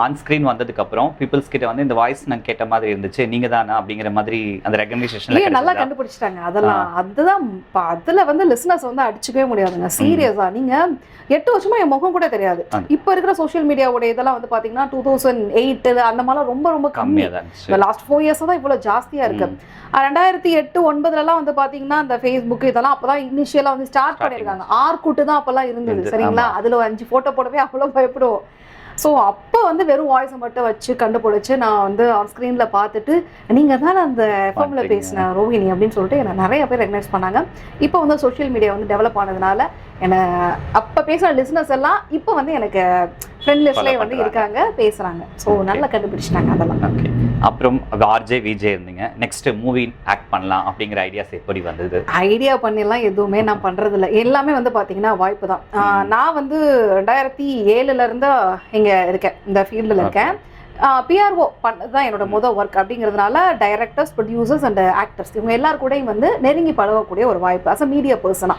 On screen வந்ததுக்கு அப்புறம் peoples கிட்ட வந்து இந்த வாய்ஸ் நான் கேட்ட மாதிரி இருந்துச்சு, நீங்க தானா அப்படிங்கிற மாதிரி அந்த ரெகக்னிஷன்ல நல்லா கண்டுபிடிச்சிட்டாங்க. அதெல்லாம் அதுதான் அதுல வந்து லிசனர்ஸ் வந்து அடிச்சுக்கவே முடியாதுங்க. சீரியஸா நீங்க 8 வருஷமா என் முகம் கூட தெரியாது. இப்ப இருக்கிற சோஷியல் மீடியாவோட இதெல்லாம் வந்து பாத்தீங்கன்னா 2008 அந்த மாதிரி ரொம்ப ரொம்ப கம்மி. லாஸ்ட் 4 இயர்ஸ் தான் இவ்வளவு ஜாஸ்தியா இருக்கு. 2008, 2009 வந்து பாத்தீங்கன்னா அந்த ஃபேஸ்புக் இதெல்லாம் அப்பதான் இனிஷியலா வந்து ஸ்டார்ட் பண்ணிருக்காங்க. ஆர்குட் தான் அப்பெல்லாம் இருந்தது சரிங்களா. அதுல 5 போட்டோ போடவே அவ்வளவு பயப்படுவோம். ஸோ அப்போ வந்து வெறும் வாய்ஸை மட்டும் வச்சு கண்டுபிடிச்சி நான் வந்து ஆன் ஸ்க்ரீனில் பார்த்துட்டு நீங்கள் தான் அந்த எஃப்எம்ல பேசின ரோஹிணி அப்படின்னு சொல்லிட்டு என்னை நிறைய பேர் ரெகனைஸ் பண்ணாங்க. இப்போ வந்து சோஷியல் மீடியா வந்து டெவலப் ஆனதுனால என்னை அப்போ பேசுகிற லிசனர்ஸ் எல்லாம் இப்போ வந்து எனக்கு ஃப்ரெண்ட் லிஸ்ட்லேயே வந்து இருக்காங்க, பேசுகிறாங்க. ஸோ நல்லா கண்டுபிடிச்சிட்டாங்க அதெல்லாம். ஓகே, அப்புறம் ஆர்ஜே விஜே இருந்தீங்க, நெக்ஸ்ட் மூவி ஆக்ட் பண்ணலாம் அப்படிங்கிற ஐடியாஸ் எப்படி வந்தது? ஐடியா பண்ணிலாம் எதுவுமே நான் பண்ணுறதில்ல. எல்லாமே வந்து பார்த்தீங்கன்னா வாய்ப்பு தான். நான் வந்து 2007 இங்கே இருக்கேன், இந்த ஃபீல்டில் இருக்கேன். பிஆர்ஓ பண்ணது தான் என்னோட முதல் ஒர்க். அப்படிங்கிறதுனால டைரக்டர்ஸ், ப்ரொடியூசர்ஸ் அண்ட் ஆக்டர்ஸ் இவங்க எல்லாரும் கூடயும் வந்து நெருங்கி பழகக்கூடிய ஒரு வாய்ப்பு அஸ் அ மீடியா பர்சனா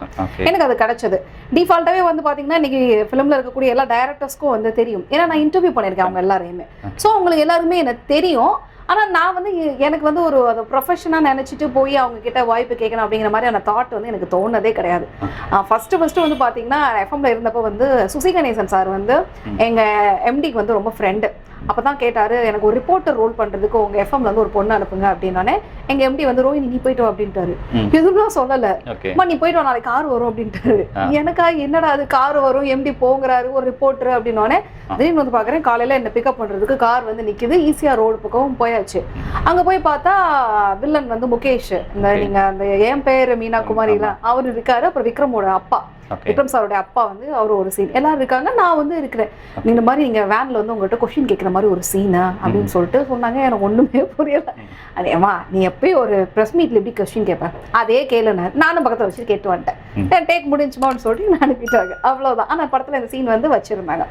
எனக்கு அது கிடைச்சது. டிஃபால்ட்டாகவே வந்து பார்த்தீங்கன்னா இன்னைக்கு ஃபிலிமில் இருக்கக்கூடிய எல்லா டைரக்டர்ஸ்க்கும் வந்து தெரியும். ஏன்னா நான் இன்டர்வியூ பண்ணியிருக்கேன் அவங்க எல்லாரையுமே. ஸோ அவங்களுக்கு எல்லாருமே எனக்கு தெரியும். ஆனால் நான் வந்து எனக்கு வந்து ஒரு அதை ப்ரொஃபஷனாக நினச்சிட்டு போய் அவங்க கிட்ட வாய்ப்பு கேட்கணும் அப்படிங்கிற மாதிரி அந்த தாட் வந்து எனக்கு தோணுனதே கிடையாது. ஃபர்ஸ்ட் வந்து பார்த்தீங்கன்னா எஃப்எம்ல இருந்தப்போ வந்து சுசி கணேசன் சார் வந்து எங்கள் எம்டிக்கு வந்து ரொம்ப ஃப்ரெண்டு. அப்போ தான் கேட்டார், எனக்கு ஒரு ரிப்போர்ட்டர் ரோல் பண்ணுறதுக்கு உங்கள் எஃப்எம்ல வந்து ஒரு பொண்ணு அனுப்புங்க அப்படின்னானே எங்கள் எம்டி வந்து ரோஹிணி நீ போயிட்டு அப்படின்ட்டாரு. எதுவும் சொல்லலை, அம்மா நீ போயிட்டு வா நாளைக்கு கார் வரும் அப்படின்ட்டாரு. எனக்கா என்னடா அது கார் வரும் எம்டி போங்கிறாரு ஒரு ரிப்போர்ட்டர் அப்படின்னோடனே திடீர்னு வந்து பார்க்குறேன் காலையில் என்ன பிக்கப் பண்ணுறதுக்கு கார் வந்து நிற்கிது. ஈஸியாக ரோடு பக்கம் போயாச்சு. அங்கே போய் பார்த்தா வில்லன் வந்து முகேஷ், இந்த நீங்கள் அந்த என் பேர் மீனா குமாரிலாம் அவர் இருக்காரு. அப்புறம் விக்ரமோட அப்பா, விக்ரம் சாரோட அப்பா வந்து அவர் ஒரு சீன் எல்லாரும் இருக்காங்க. நான் வந்து இருக்கிறேன். இந்த மாதிரி நீங்க வேன்ல வந்து உங்கள்கிட்ட கொஸ்டின் கேட்குற மாதிரி ஒரு சீனா அப்படின்னு சொல்லிட்டு சொன்னாங்க. எனக்கு ஒண்ணுமே புரியல. அதேமா நீ எப்பயும் ஒரு ப்ரெஸ் மீட்ல எப்படி கொஸ்டின் கேட்பேன் அதே கேளுன்னு நானும் பக்கத்தில் வச்சு கேட்டு வந்துட்டேன். டேக் முடிஞ்சுமான்னு சொல்லிட்டு நான் அனுப்பிட்டாங்க. அவ்வளவுதான். ஆனா படத்துல இந்த சீன் வந்து வச்சிருந்தாங்க.